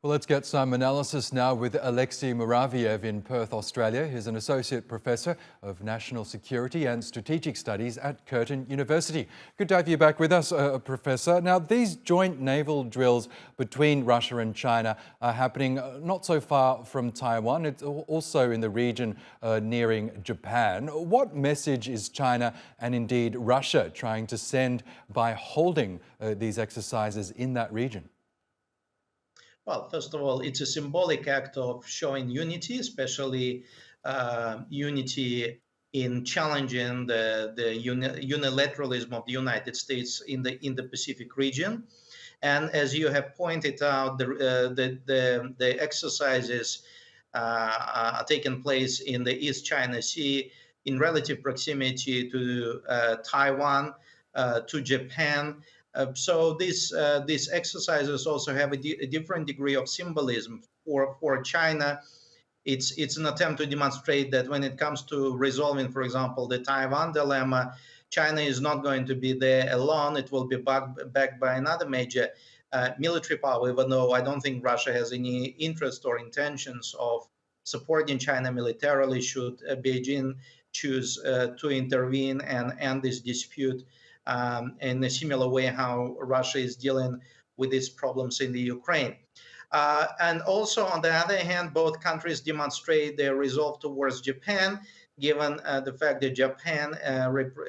Well, let's get some analysis now with Alexey Muraviev in Perth, Australia. He's an Associate Professor of National Security and Strategic Studies at Curtin University. Good to have you back with us, Professor. Now, these joint naval drills between Russia and China are happening not so far from Taiwan. It's also in the region nearing Japan. What message is China and indeed Russia trying to send by holding these exercises in that region? Well, first of all, it's a symbolic act of showing unity, especially unity in challenging the unilateralism of the United States in the Pacific region. And as you have pointed out, the exercises are taking place in the East China Sea in relative proximity to Taiwan, to Japan. So these exercises also have a different degree of symbolism. For China, it's an attempt to demonstrate that when it comes to resolving, for example, the Taiwan dilemma, China is not going to be there alone. It will be backed by another major military power, even though I don't think Russia has any interest or intentions of supporting China militarily should Beijing choose to intervene and end this dispute in a similar way how Russia is dealing with these problems in the Ukraine. And also, on the other hand, both countries demonstrate their resolve towards Japan, given the fact that Japan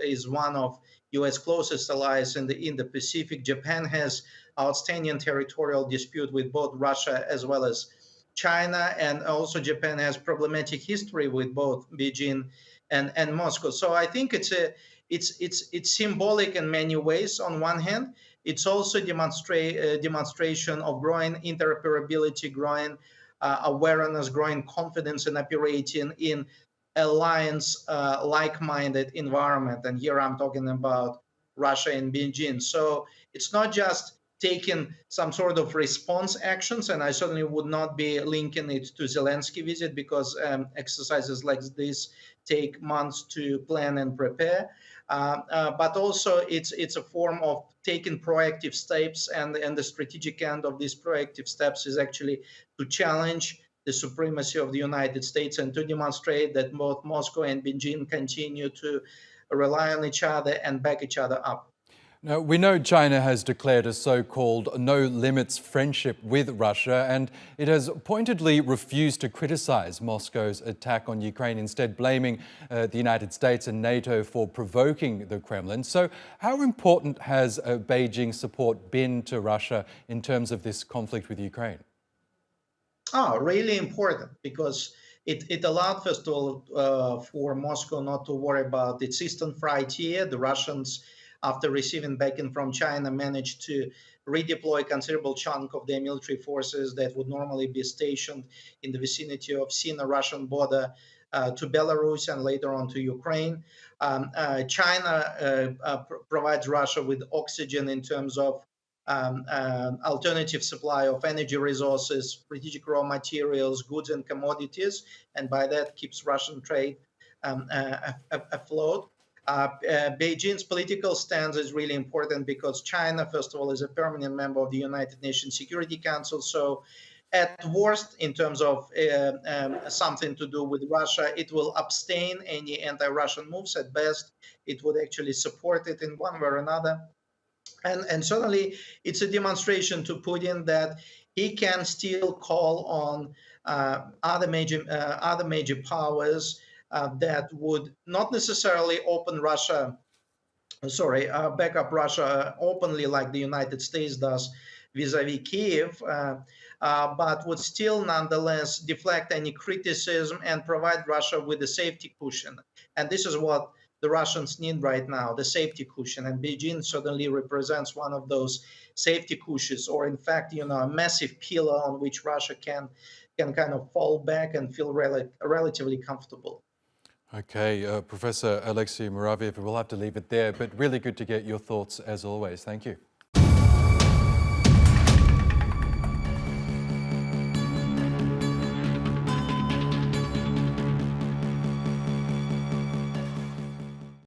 is one of U.S. closest allies in the Pacific. Japan has outstanding territorial dispute with both Russia as well as China, and also Japan has problematic history with both Beijing and Moscow. So I think it's symbolic in many ways. On one hand, it's also demonstration of growing interoperability, growing awareness, growing confidence in operating in alliance like-minded environment. And here I'm talking about Russia and Beijing. So it's not just taking some sort of response actions, and I certainly would not be linking it to Zelensky visit because exercises like this take months to plan and prepare. But also it's a form of taking proactive steps, and the strategic end of these proactive steps is actually to challenge the supremacy of the United States and to demonstrate that both Moscow and Beijing continue to rely on each other and back each other up. Now, we know China has declared a so-called no-limits friendship with Russia, and it has pointedly refused to criticize Moscow's attack on Ukraine, instead blaming the United States and NATO for provoking the Kremlin. So how important has Beijing's support been to Russia in terms of this conflict with Ukraine? Oh, really important, because it allowed, first of all, for Moscow not to worry about its eastern frontier. The Russians, after receiving backing from China, managed to redeploy a considerable chunk of their military forces that would normally be stationed in the vicinity of Sino-Russian border to Belarus and later on to Ukraine. China provides Russia with oxygen in terms of alternative supply of energy resources, strategic raw materials, goods and commodities, and by that keeps Russian trade afloat. Beijing's political stance is really important because China, first of all, is a permanent member of the United Nations Security Council. So at worst, in terms of something to do with Russia, it will abstain any anti-Russian moves. At best, it would actually support it in one way or another. And certainly, it's a demonstration to Putin that he can still call on other major powers that would not necessarily back up Russia openly like the United States does vis-a-vis Kiev, but would still nonetheless deflect any criticism and provide Russia with a safety cushion. And this is what the Russians need right now, the safety cushion. And Beijing certainly represents one of those safety cushions, or in fact, a massive pillar on which Russia can kind of fall back and feel relatively comfortable. Okay, Professor Alexey Muraviev, we'll have to leave it there, but really good to get your thoughts as always. Thank you.